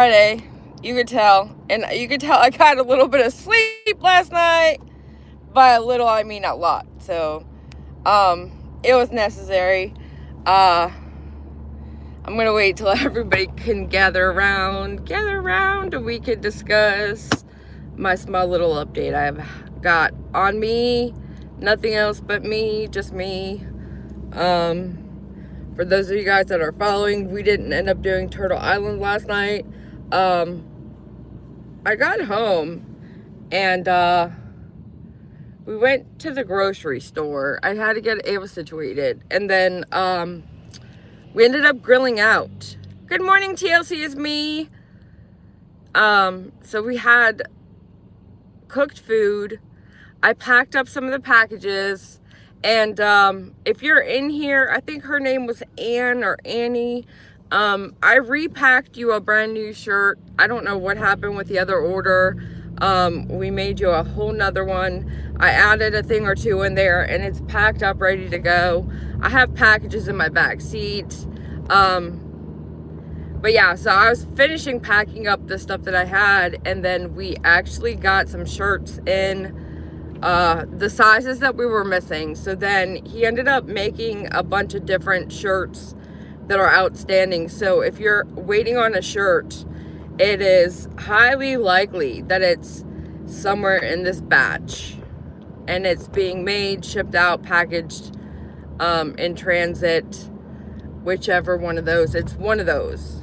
Friday. You could tell. And you could tell I got a little bit of sleep last night. By a little, I mean a lot. So, it was necessary. I'm going to wait till everybody can gather around, and we can discuss my small little update I've got on me. Nothing else but me, just me. For those of you guys that are following, we didn't end up doing Turtle Island last night. I got home and we went to the grocery store. I had to get Ava situated, and then we ended up grilling out. Good morning, TLC, is me. So we had cooked food. I packed up some of the packages, and if you're in here, I think her name was Ann or Annie. I repacked you a brand new shirt. I don't know what happened with the other order. We made you a whole nother one. I added a thing or two in there, and it's packed up, ready to go. I have packages in my back seat. But yeah, so I was finishing packing up the stuff that I had, and then we actually got some shirts in the sizes that we were missing. So then he ended up making a bunch of different shirts that are outstanding. So if you're waiting on a shirt, it is highly likely that it's somewhere in this batch, and it's being made, shipped out, packaged, in transit, whichever one of those. It's one of those.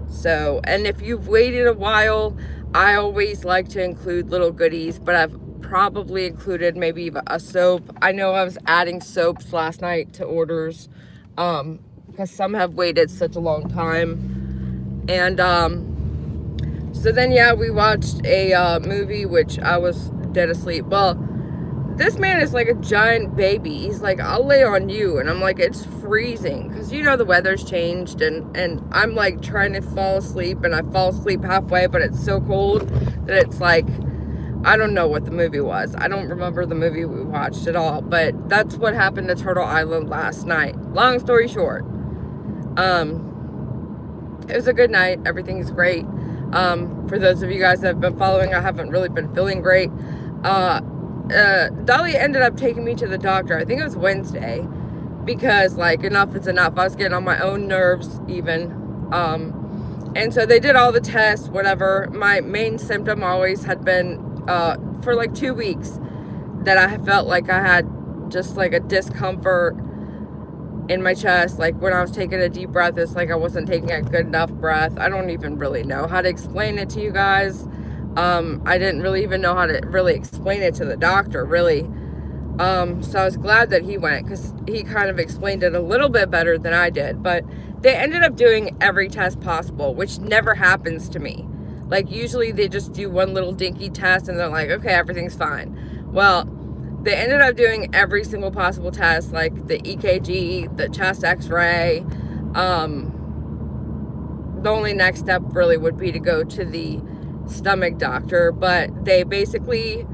So, and if you've waited a while, I always like to include little goodies, but I've probably included maybe a soap. I know I was adding soaps last night to orders, because some have waited such a long time. And so then, yeah, we watched a movie, which I was dead asleep. Well, this man is like a giant baby. He's like, I'll lay on you. And I'm like, it's freezing. Because, you know, the weather's changed. And I'm like trying to fall asleep. And I fall asleep halfway. But it's so cold that it's like, I don't know what the movie was. I don't remember the movie we watched at all. But that's what happened to Turtle Island last night. Long story short. It was a good night. Everything's great. For those of you guys that have been following, I haven't really been feeling great. Dolly ended up taking me to the doctor. I think it was Wednesday, because like enough is enough. I was getting on my own nerves even. And so they did all the tests, whatever. My main symptom always had been, for like 2 weeks, that I felt like I had just like a discomfort in my chest. Like when I was taking a deep breath, it's like I wasn't taking a good enough breath. I don't even really know how to explain it to you guys. I didn't really even know how to really explain it to the doctor, really. So I was glad that he went, because he kind of explained it a little bit better than I did. But they ended up doing every test possible, which never happens to me. Like usually they just do one little dinky test and they're like, okay, everything's fine. Well, they ended up doing every single possible test, like the EKG, the chest x-ray. The only next step really would be to go to the stomach doctor, but they basically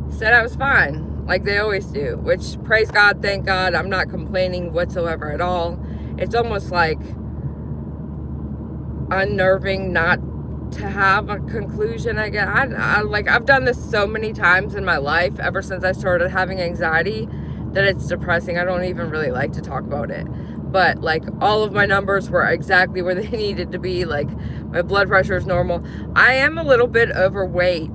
said I was fine, like they always do, which, praise God, thank God, I'm not complaining whatsoever at all. It's almost like unnerving not to have a conclusion. I guess I've done this so many times in my life ever since I started having anxiety that it's depressing. I don't even really like to talk about it. But like all of my numbers were exactly where they needed to be. Like my blood pressure is normal. I am a little bit overweight.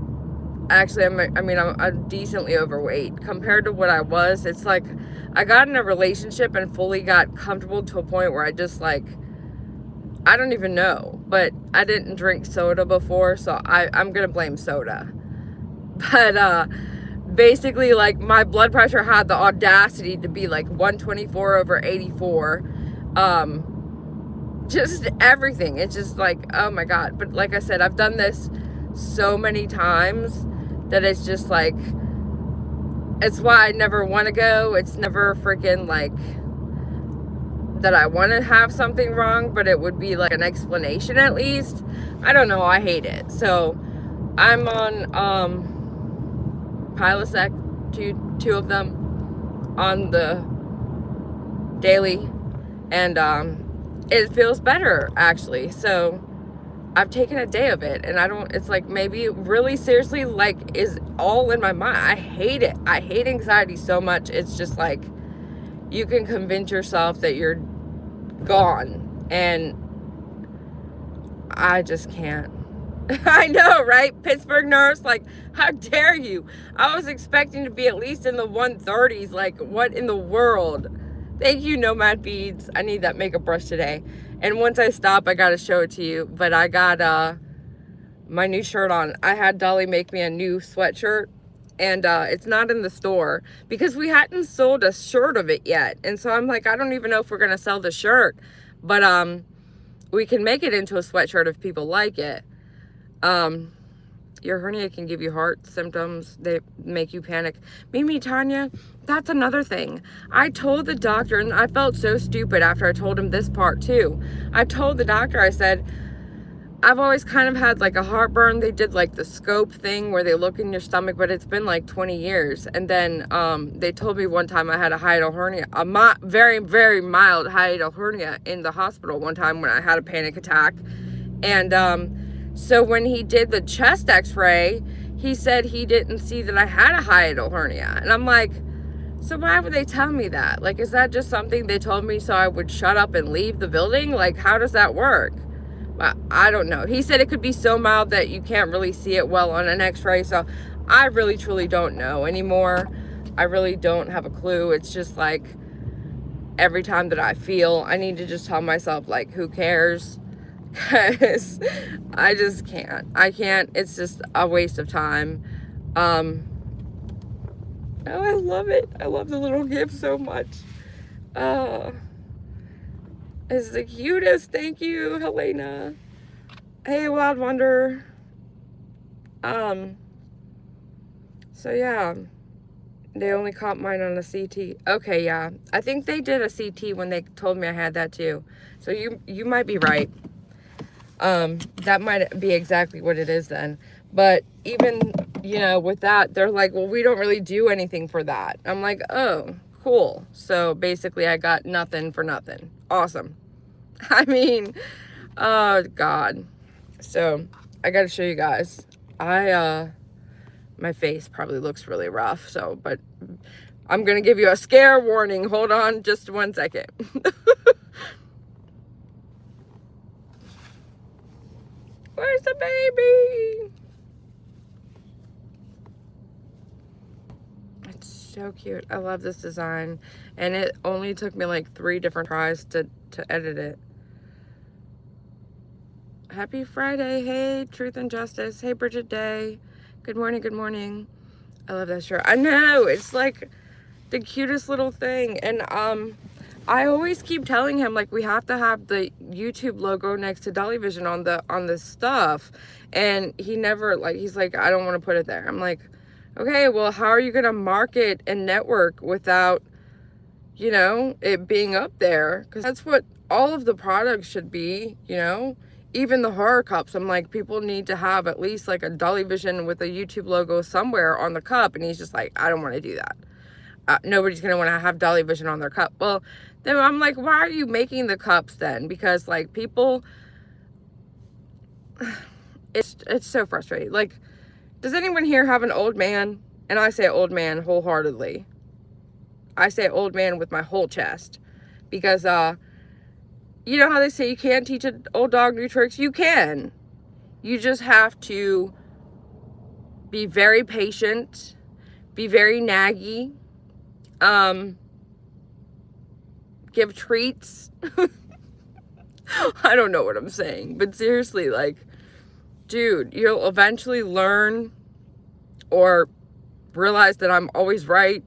Actually, I'm decently overweight compared to what I was. It's like I got in a relationship and fully got comfortable to a point where I just like, I don't even know. But I didn't drink soda before, so I'm gonna blame soda. But basically, like, my blood pressure had the audacity to be like 124/84. Just everything. It's just like, oh my God. But like I said, I've done this so many times that it's just like, it's why I never want to go. It's never freaking like that I want to have something wrong, but it would be like an explanation at least. I don't know. I hate it. So I'm on Prilosec, two of them on the daily, and it feels better actually. So I've taken a day of it, and I don't, it's like maybe really seriously like is all in my mind. I hate it. I hate anxiety so much. It's just like you can convince yourself that you're gone, and I just can't. I know, right? Pittsburgh nurse, like, how dare you? I was expecting to be at least in the 130s. Like, what in the world? Thank you, Nomad Beads. I need that makeup brush today. And once I stop, I gotta show it to you. But I got my new shirt on. I had Dolly make me a new sweatshirt, and it's not in the store because we hadn't sold a shirt of it yet. And so I'm like, I don't even know if we're gonna sell the shirt, but we can make it into a sweatshirt if people like it. Your hernia can give you heart symptoms. They make you panic. Mimi, Tanya, that's another thing. I told the doctor, and I felt so stupid after I told him this part too. I told the doctor, I said, I've always kind of had like a heartburn. They did like the scope thing where they look in your stomach, but it's been like 20 years. And then they told me one time I had a hiatal hernia, very, very mild hiatal hernia in the hospital one time when I had a panic attack. And so when he did the chest x-ray, he said he didn't see that I had a hiatal hernia. And I'm like, so why would they tell me that? Like, is that just something they told me so I would shut up and leave the building? Like, how does that work? I don't know. He said it could be so mild that you can't really see it well on an x-ray. So I really, truly don't know anymore. I really don't have a clue. It's just like every time that I feel, I need to just tell myself, like, who cares? Because I just can't. I can't. It's just a waste of time. Oh, I love it. I love the little gift so much. It's the cutest. Thank you, Helena. Hey, Wild Wonder. So yeah, they only caught mine on a CT. Okay, yeah. I think they did a CT when they told me I had that too. So you might be right. That might be exactly what it is then. But even, you know, with that, they're like, well, we don't really do anything for that. I'm like, oh, cool. So basically I got nothing for nothing. Awesome. I mean, oh God. So I got to show you guys. My face probably looks really rough. So, but I'm going to give you a scare warning. Hold on just 1 second. Where's the baby? It's so cute. I love this design. And it only took me like 3 different tries to edit it. Happy Friday. Hey, Truth and Justice. Hey, Bridget Day. Good morning, good morning. I love that shirt. I know. It's like the cutest little thing. And I always keep telling him, like, we have to have the YouTube logo next to Dolly Vision on the stuff. And he never, like, he's like, I don't want to put it there. I'm like, okay, well, how are you going to market and network without, you know, it being up there? Because that's what all of the products should be, you know? Even the horror cups, I'm like, people need to have at least like a Dolly Vision with a YouTube logo somewhere on the cup. And he's just like, I don't want to do that. Nobody's going to want to have Dolly Vision on their cup. Well, then I'm like, why are you making the cups then? Because like people, it's so frustrating. Like, does anyone here have an old man? And I say old man wholeheartedly. I say old man with my whole chest. Because, you know how they say you can't teach an old dog new tricks? You can. You just have to be very patient, be very naggy, give treats. I don't know what I'm saying, but seriously, like, dude, you'll eventually learn or realize that I'm always right.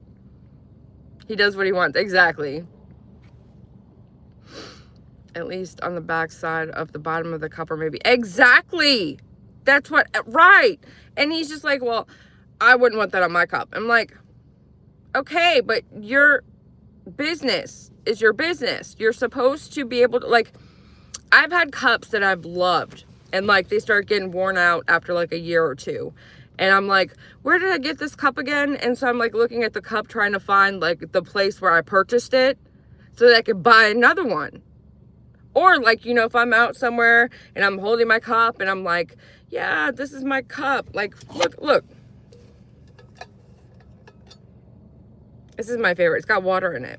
He does what he wants. Exactly. At least on the back side of the bottom of the cup, or maybe. Exactly. That's what, right. And he's just like, well, I wouldn't want that on my cup. I'm like, okay, but your business is your business. You're supposed to be able to, like, I've had cups that I've loved, and like they start getting worn out after like a year or two. And I'm like, where did I get this cup again? And so I'm like looking at the cup, trying to find like the place where I purchased it so that I could buy another one. Or like, you know, if I'm out somewhere and I'm holding my cup and I'm like, yeah, this is my cup. Like, look. This is my favorite. It's got water in it.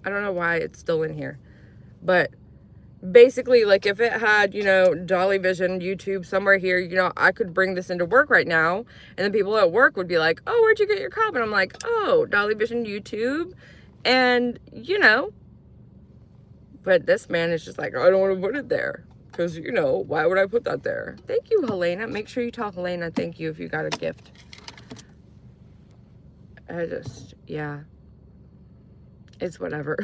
I don't know why it's still in here. But basically, like, if it had, you know, Dolly Vision, YouTube, somewhere here, you know, I could bring this into work right now. And then people at work would be like, oh, where'd you get your cup? And I'm like, oh, Dolly Vision, YouTube. And, you know, but this man is just like, I don't want to put it there. Because, you know, why would I put that there? Thank you, Helena. Make sure you tell Helena thank you if you got a gift. Yeah. It's whatever.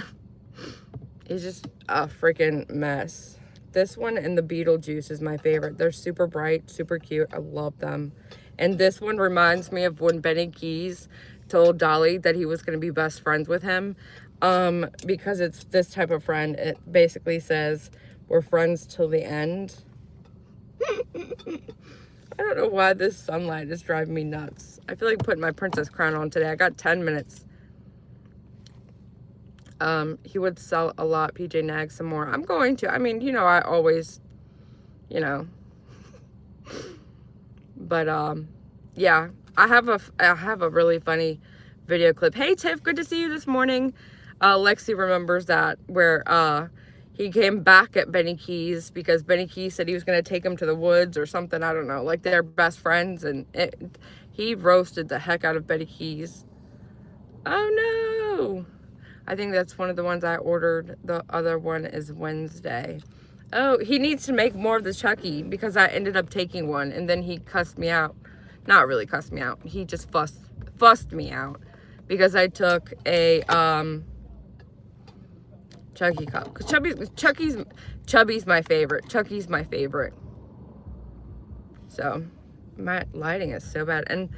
It's just a freaking mess. This one and the Beetlejuice is my favorite. They're super bright, super cute. I love them. And this one reminds me of when Benny Keys told Dolly that he was going to be best friends with him. Because it's this type of friend. It basically says, we're friends till the end. I don't know why this sunlight is driving me nuts. I feel like putting my princess crown on today. I got 10 minutes. He would sell a lot, PJ Nag, some more. I'm going to. I mean, you know, I always, you know. But, yeah. I have a really funny video clip. Hey, Tiff, good to see you this morning. Lexi remembers that, where, he came back at Benny Keys because Benny Keys said he was going to take him to the woods or something. I don't know. Like, they're best friends. And he roasted the heck out of Benny Keys. Oh, no. I think that's one of the ones I ordered. The other one is Wednesday. Oh, he needs to make more of the Chucky because I ended up taking one. And then he cussed me out. Not really cussed me out. He just fussed me out because I took a, Chucky cup. Because Chubby's my favorite. Chucky's my favorite. So, my lighting is so bad. And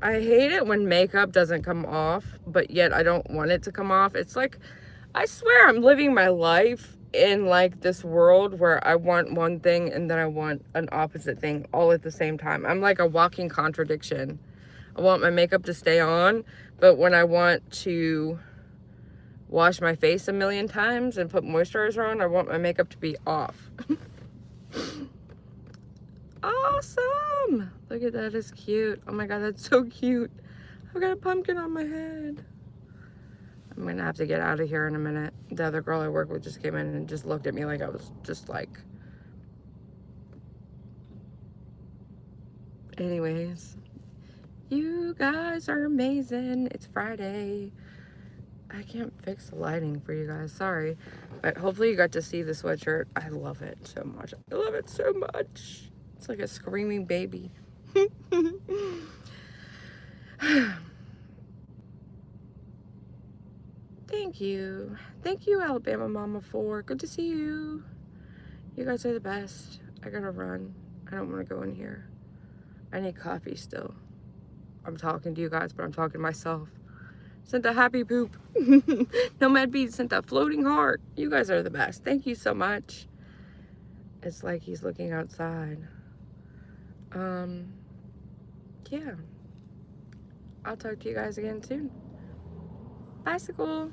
I hate it when makeup doesn't come off, but yet I don't want it to come off. It's like, I swear I'm living my life in like this world where I want one thing and then I want an opposite thing all at the same time. I'm like a walking contradiction. I want my makeup to stay on, but when I want to wash my face a million times and put moisturizer on, I want my makeup to be off. Awesome! Look at that, it's cute. Oh my god, that's so cute. I've got a pumpkin on my head. I'm gonna have to get out of here in a minute. The other girl I work with just came in and just looked at me like I was just like... Anyways, you guys are amazing. It's Friday. I can't fix the lighting for you guys, sorry. But hopefully you got to see the sweatshirt. I love it so much. I love it so much. It's like a screaming baby. Thank you. Thank you, Alabama Mama 4. Good to see you. You guys are the best. I gotta run. I don't want to go in here. I need coffee still. I'm talking to you guys, but I'm talking to myself. Sent a happy poop. Nomad Beat sent a floating heart. You guys are the best. Thank you so much. It's like he's looking outside. Yeah. I'll talk to you guys again soon. Bicycle.